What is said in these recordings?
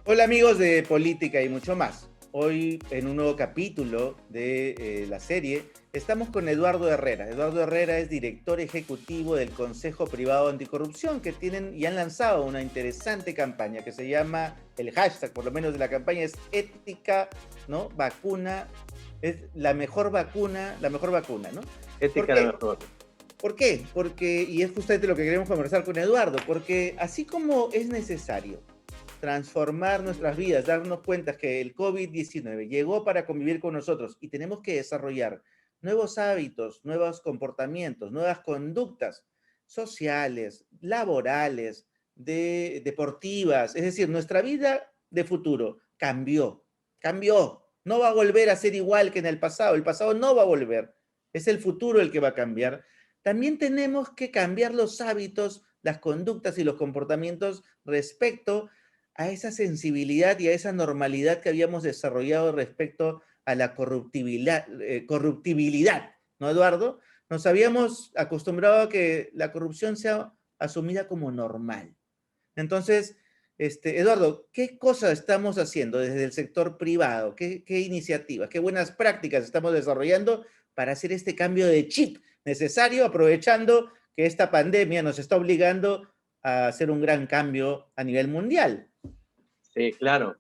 Hola amigos de Política y mucho más. Hoy en un nuevo capítulo de la serie estamos con Eduardo Herrera. Eduardo Herrera es director ejecutivo del Consejo Privado Anticorrupción, que tienen y han lanzado una interesante campaña que se llama, el hashtag por lo menos de la campaña es ética, ¿no? Vacuna, es la mejor vacuna, ¿no? ¿Por Ética de qué? mejor. ¿Por qué? Porque, y es justamente lo que queremos conversar con Eduardo, porque así como es necesario transformar nuestras vidas, darnos cuenta que el COVID-19 llegó para convivir con nosotros y tenemos que desarrollar nuevos hábitos, nuevos comportamientos, nuevas conductas sociales, laborales, deportivas. Es decir, nuestra vida de futuro cambió. No va a volver a ser igual que en el pasado. El pasado no va a volver. Es el futuro el que va a cambiar. También tenemos que cambiar los hábitos, las conductas y los comportamientos respecto a esa sensibilidad y a esa normalidad que habíamos desarrollado respecto a la corruptibilidad, ¿no, Eduardo? Nos habíamos acostumbrado a que la corrupción sea asumida como normal. Entonces, Eduardo, ¿qué cosas estamos haciendo desde el sector privado? ¿Qué iniciativas, qué buenas prácticas estamos desarrollando para hacer este cambio de chip necesario, aprovechando que esta pandemia nos está obligando a hacer un gran cambio a nivel mundial? Sí, claro.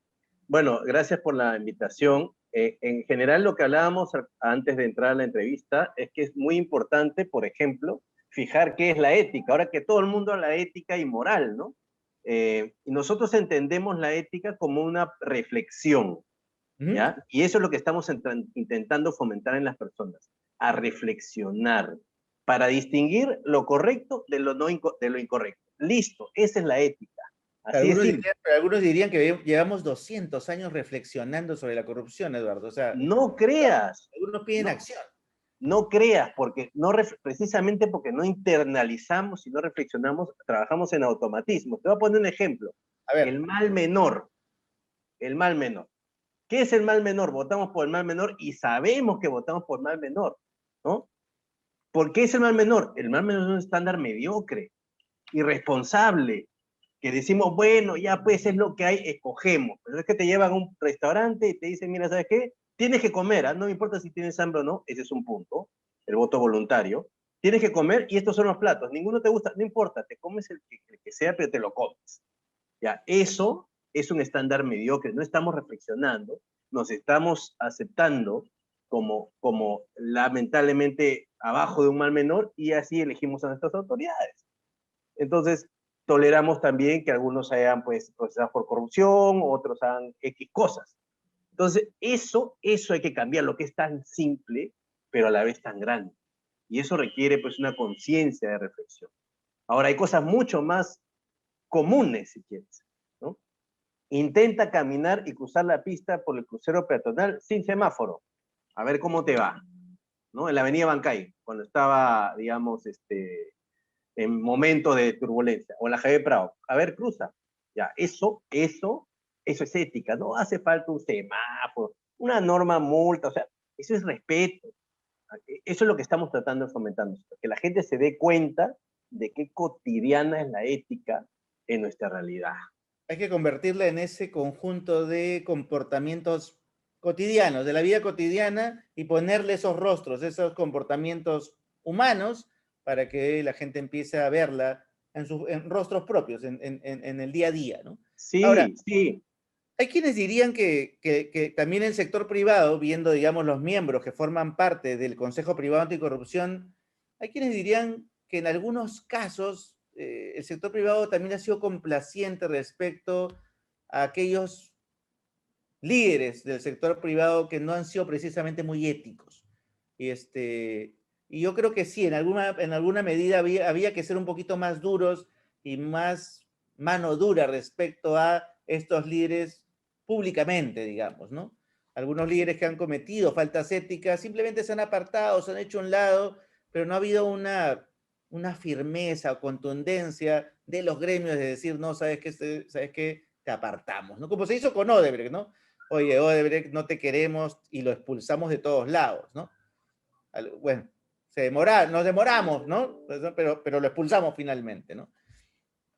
Bueno, gracias por la invitación. En general, lo que hablábamos antes de entrar a la entrevista es que es muy importante, por ejemplo, fijar qué es la ética. Ahora que todo el mundo habla de ética y moral, ¿no? Y nosotros entendemos la ética como una reflexión, ¿ya? Y eso es lo que estamos intentando fomentar en las personas, a reflexionar, para distinguir lo correcto de lo, no de lo incorrecto. Listo, esa es la ética. Así es simple. Algunos dirían que llevamos 200 años reflexionando sobre la corrupción, Eduardo. O sea, No creas, algunos piden no, acción. no creas, porque no precisamente porque no internalizamos y no reflexionamos, trabajamos en automatismo. Te voy a poner un ejemplo. A El ver, mal menor, el mal menor. ¿Qué es el mal menor? Votamos por el mal menor y sabemos que votamos por el mal menor, ¿no? ¿Por qué es el mal menor? El mal menor es un estándar mediocre, irresponsable, que decimos, bueno, ya pues es lo que hay, escogemos. Pero es que te llevan a un restaurante y te dicen, mira, ¿sabes qué? Tienes que comer, ¿eh? No me importa si tienes hambre o no, ese es un punto, el voto voluntario. Tienes que comer y estos son los platos. Ninguno te gusta, no importa, te comes el que sea, pero te lo comes. Ya, eso es un estándar mediocre, no estamos reflexionando, nos estamos aceptando como lamentablemente abajo de un mal menor y así elegimos a nuestras autoridades. Entonces, toleramos también que algunos hayan pues procesados por corrupción, otros hagan X cosas. Entonces, eso hay que cambiar, lo que es tan simple, pero a la vez tan grande. Y eso requiere pues una conciencia de reflexión. Ahora, hay cosas mucho más comunes, si quieres, ¿no? Intenta caminar y cruzar la pista por el crucero peatonal sin semáforo. A ver cómo te va, ¿no? En la avenida Bancay, cuando estaba, digamos, en momentos de turbulencia, o en la Javier Prado. A ver, cruza. Ya, eso es ética. No hace falta un semáforo, una norma multa, o sea, eso es respeto. Eso es lo que estamos tratando de fomentar, que la gente se dé cuenta de qué cotidiana es la ética en nuestra realidad. hay que convertirla en ese conjunto de comportamientos cotidianos, de la vida cotidiana, y ponerle esos rostros, esos comportamientos humanos, para que la gente empiece a verla en rostros propios, en el día a día, ¿no? Ahora, Sí, sí. hay quienes dirían que también el sector privado, viendo, digamos, los miembros que forman parte del Consejo Privado Anticorrupción, hay quienes dirían que en algunos casos el sector privado también ha sido complaciente respecto a aquellos líderes del sector privado que no han sido precisamente muy éticos. Y, y yo creo que sí, en alguna medida había que ser un poquito más duros y más mano dura respecto a estos líderes públicamente, digamos, ¿no? Algunos líderes que han cometido faltas éticas simplemente se han apartado, se han hecho a un lado, pero no ha habido una firmeza o contundencia de los gremios de decir, no, sabes qué, te apartamos, ¿no? Como se hizo con Odebrecht, ¿no? Oye, Odebrecht, no te queremos y lo expulsamos de todos lados, ¿no? Bueno, nos demoramos, ¿no? Pero lo expulsamos finalmente, ¿no?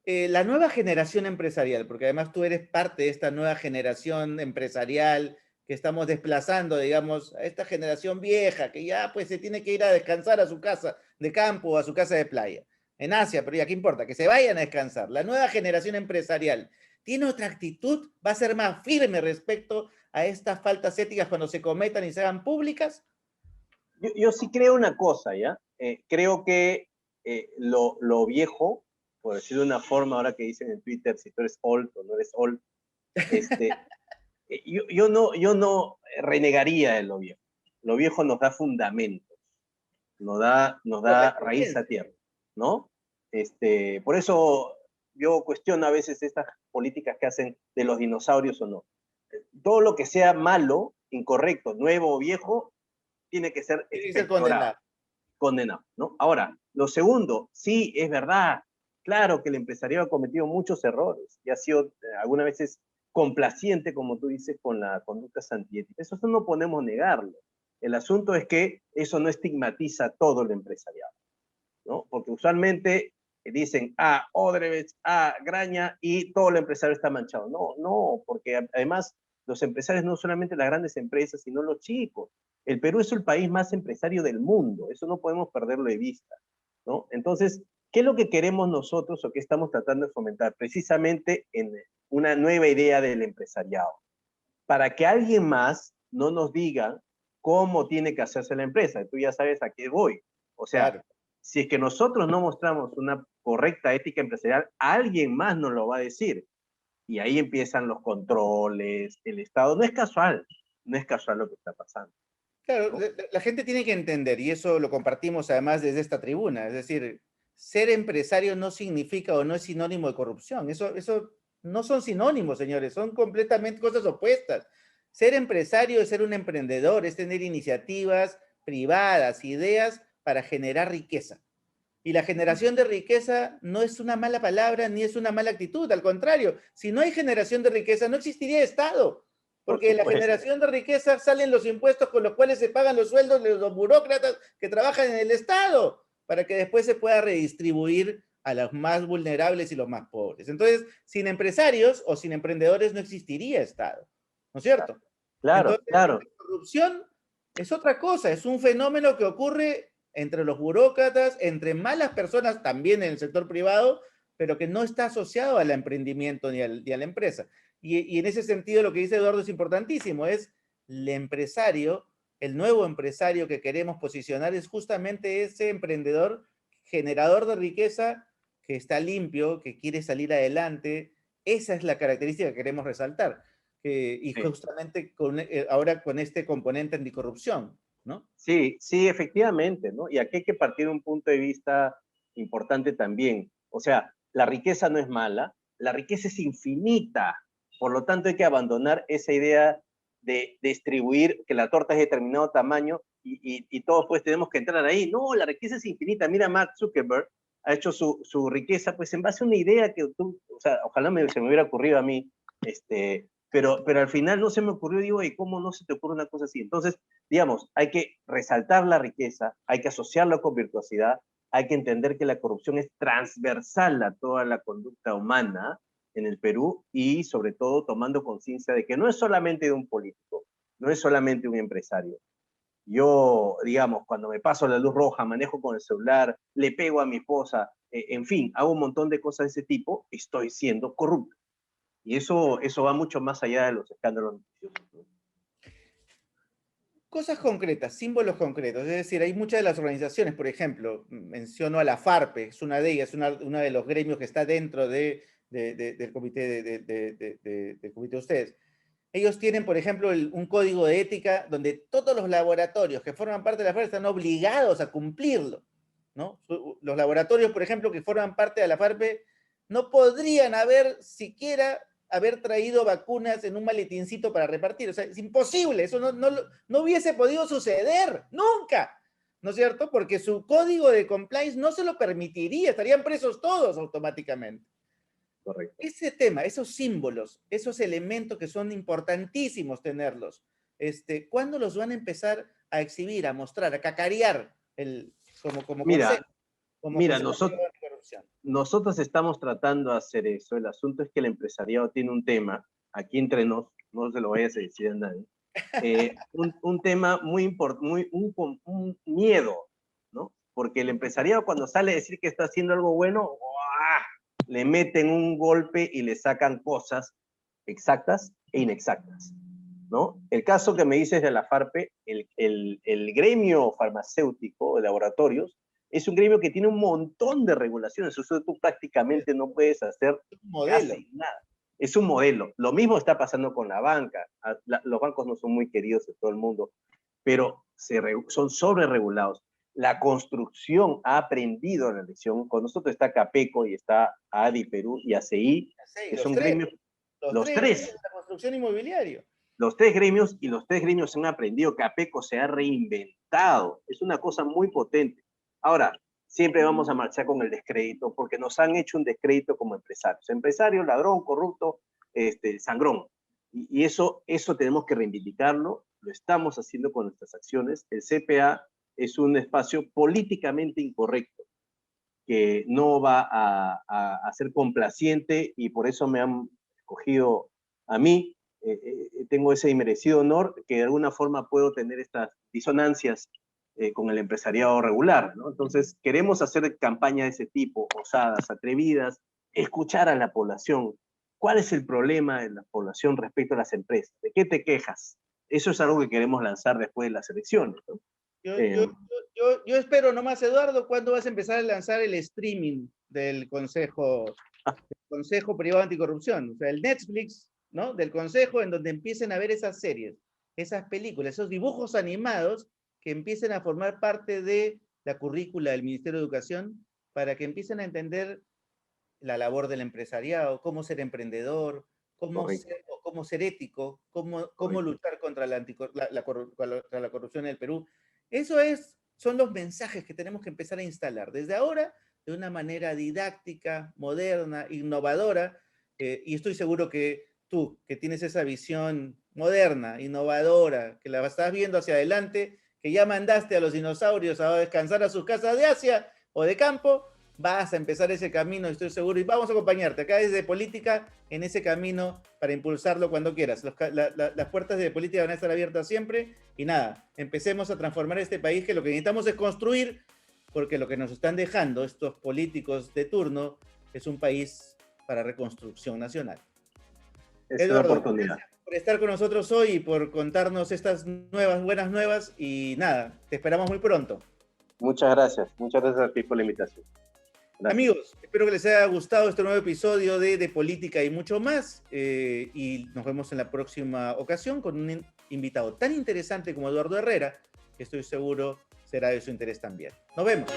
La nueva generación empresarial, porque además tú eres parte de esta nueva generación empresarial que estamos desplazando, digamos, a esta generación vieja que ya pues se tiene que ir a descansar a su casa de campo o a su casa de playa. En Asia, pero ya qué importa, que se vayan a descansar. La nueva generación empresarial tiene otra actitud, va a ser más firme respecto a estas faltas éticas cuando se cometan y se hagan públicas. Yo sí creo una cosa, ¿ya? Creo que lo viejo, por decirlo de una forma, ahora que dicen en Twitter, si tú eres old o no eres old, este, yo no renegaría de lo viejo. Lo viejo nos da fundamentos, nos da raíz a tierra, ¿no? Por eso yo cuestiono a veces estas políticas que hacen de los dinosaurios o no. Todo lo que sea malo, incorrecto, nuevo o viejo, tiene que ser Tiene que ser condenado. condenado, ¿no? Ahora, lo segundo, sí, es verdad, claro que el empresariado ha cometido muchos errores y ha sido algunas veces complaciente, como tú dices, con la conducta antiética. Eso no podemos negarlo. El asunto es que eso no estigmatiza todo el empresariado, ¿no? Porque usualmente dicen, Odebrecht, Graña, y todo el empresario está manchado. No, porque además los empresarios no solamente las grandes empresas, sino los chicos. El Perú es el país más empresario del mundo, eso no podemos perderlo de vista, ¿no? Entonces, ¿qué es lo que queremos nosotros o qué estamos tratando de fomentar? Precisamente en una nueva idea del empresariado, para que alguien más no nos diga cómo tiene que hacerse la empresa. Tú ya sabes a qué voy. O sea, Claro. si es que nosotros no mostramos una correcta ética empresarial, alguien más nos lo va a decir. Y ahí empiezan los controles, el Estado. No es casual lo que está pasando. Claro, ¿No? la gente tiene que entender, y eso lo compartimos además desde esta tribuna, es decir, ser empresario no significa o no es sinónimo de corrupción, eso no son sinónimos, señores, son completamente cosas opuestas. Ser empresario es ser un emprendedor, es tener iniciativas privadas, ideas para generar riqueza. Y la generación de riqueza no es una mala palabra ni es una mala actitud, al contrario, si no hay generación de riqueza no existiría Estado. Por Porque de la supuesto. generación de riqueza salen los impuestos con los cuales se pagan los sueldos de los burócratas que trabajan en el Estado, para que después se pueda redistribuir a los más vulnerables y los más pobres. Entonces, sin empresarios o sin emprendedores no existiría Estado, ¿no es cierto? Claro, Entonces, claro. la corrupción es otra cosa, es un fenómeno que ocurre entre los burócratas, entre malas personas también en el sector privado, pero que no está asociado al emprendimiento ni a la empresa. Y en ese sentido lo que dice Eduardo es importantísimo, es el empresario, el nuevo empresario que queremos posicionar es justamente ese emprendedor generador de riqueza que está limpio, que quiere salir adelante. Esa es la característica que queremos resaltar. Y Sí. justamente ahora con este componente anticorrupción, ¿no? Sí, sí, efectivamente, ¿no? Y aquí hay que partir de un punto de vista importante también. O sea, la riqueza no es mala, la riqueza es infinita. Por lo tanto, hay que abandonar esa idea de distribuir que la torta es de determinado tamaño y todos pues tenemos que entrar ahí. No, la riqueza es infinita. Mira, Mark Zuckerberg ha hecho su riqueza pues en base a una idea que tú, o sea, ojalá se me hubiera ocurrido a mí, pero al final no se me ocurrió, digo, ¿y cómo no se te ocurre una cosa así? Entonces, digamos, hay que resaltar la riqueza, hay que asociarla con virtuosidad, hay que entender que la corrupción es transversal a toda la conducta humana en el Perú y sobre todo tomando conciencia de que no es solamente de un político, no es solamente un empresario. Yo, digamos, cuando me paso la luz roja, manejo con el celular, le pego a mi esposa, en fin, hago un montón de cosas de ese tipo, estoy siendo corrupto. Y eso va mucho más allá de los escándalos noticiosos. Cosas concretas, símbolos concretos. Es decir, hay muchas de las organizaciones, por ejemplo, menciono a la FARPE, es una de ellas, una de los gremios que está dentro del comité del comité de ustedes. Ellos tienen, por ejemplo, un código de ética donde todos los laboratorios que forman parte de la FARC están obligados a cumplirlo, ¿no? Los laboratorios, por ejemplo, que forman parte de la FARPE no podrían haber siquiera haber traído vacunas en un maletincito para repartir. O sea, es imposible, eso no hubiese podido suceder, nunca, ¿no es cierto? Porque su código de compliance no se lo permitiría, estarían presos todos automáticamente. Correcto. Ese tema, esos símbolos, esos elementos que son importantísimos tenerlos, ¿cuándo los van a empezar a exhibir, a mostrar, a cacarear como Mira, consejo, como mira, Consejo Privado Anticorrupción. nosotros estamos tratando de hacer eso. El asunto es que el empresariado tiene un tema, aquí entre nos, no se lo vayas a decir a nadie, un tema muy importante, un miedo, ¿no? Porque el empresariado cuando sale a decir que está haciendo algo bueno, ¡guau!, le meten un golpe y le sacan cosas exactas e inexactas, ¿no? El caso que me dices de la FARPE, el gremio farmacéutico de laboratorios es un gremio que tiene un montón de regulaciones, o sea, tú prácticamente no puedes hacer Un modelo. casi nada. Es un modelo. Lo mismo está pasando con la banca. Los bancos no son muy queridos en todo el mundo, pero son sobreregulados. La construcción ha aprendido la lección. Con nosotros está Capeco y está ADI Perú y ACI, Sí, que son gremios, los gremios tres, de la construcción inmobiliaria. los tres gremios, y los tres gremios han aprendido. Capeco se ha reinventado. Es una cosa muy potente. Ahora, siempre vamos a marchar con el descrédito, porque nos han hecho un descrédito como empresarios. Empresario, ladrón, corrupto, sangrón. Y eso tenemos que reivindicarlo, lo estamos haciendo con nuestras acciones. El CPA es un espacio políticamente incorrecto, que no va a ser complaciente, y por eso me han escogido a mí. Tengo ese inmerecido honor que de alguna forma puedo tener estas disonancias con el empresariado regular, ¿no? Entonces, queremos hacer campañas de ese tipo, osadas, atrevidas, escuchar a la población. ¿Cuál es el problema de la población respecto a las empresas? ¿De qué te quejas? Eso es algo que queremos lanzar después de las elecciones, ¿no? Yo espero nomás, Eduardo, ¿cuándo vas a empezar a lanzar el streaming del Consejo Privado Anticorrupción? O sea, el Netflix, ¿no? Del Consejo, en donde empiecen a ver esas series, esas películas, esos dibujos animados que empiecen a formar parte de la currícula del Ministerio de Educación, para que empiecen a entender la labor del empresariado, cómo ser emprendedor, cómo ser ético, cómo luchar contra la corrupción en el Perú. Son los mensajes que tenemos que empezar a instalar desde ahora, de una manera didáctica, moderna, innovadora, y estoy seguro que tú, que tienes esa visión moderna, innovadora, que la estás viendo hacia adelante, que ya mandaste a los dinosaurios a descansar a sus casas de Asia o de campo, vas a empezar ese camino, estoy seguro, y vamos a acompañarte acá desde Política en ese camino para impulsarlo cuando quieras. Las puertas de Política van a estar abiertas siempre, y nada, empecemos a transformar este país, que lo que necesitamos es construir, porque lo que nos están dejando estos políticos de turno es un país para reconstrucción nacional. Es Eduardo, una oportunidad. Gracias por estar con nosotros hoy y por contarnos estas buenas nuevas, y nada, te esperamos muy pronto. Muchas gracias a ti por la invitación. Gracias. Amigos, espero que les haya gustado este nuevo episodio de Política y mucho más, y nos vemos en la próxima ocasión con un invitado tan interesante como Eduardo Herrera, que estoy seguro será de su interés también. Nos vemos.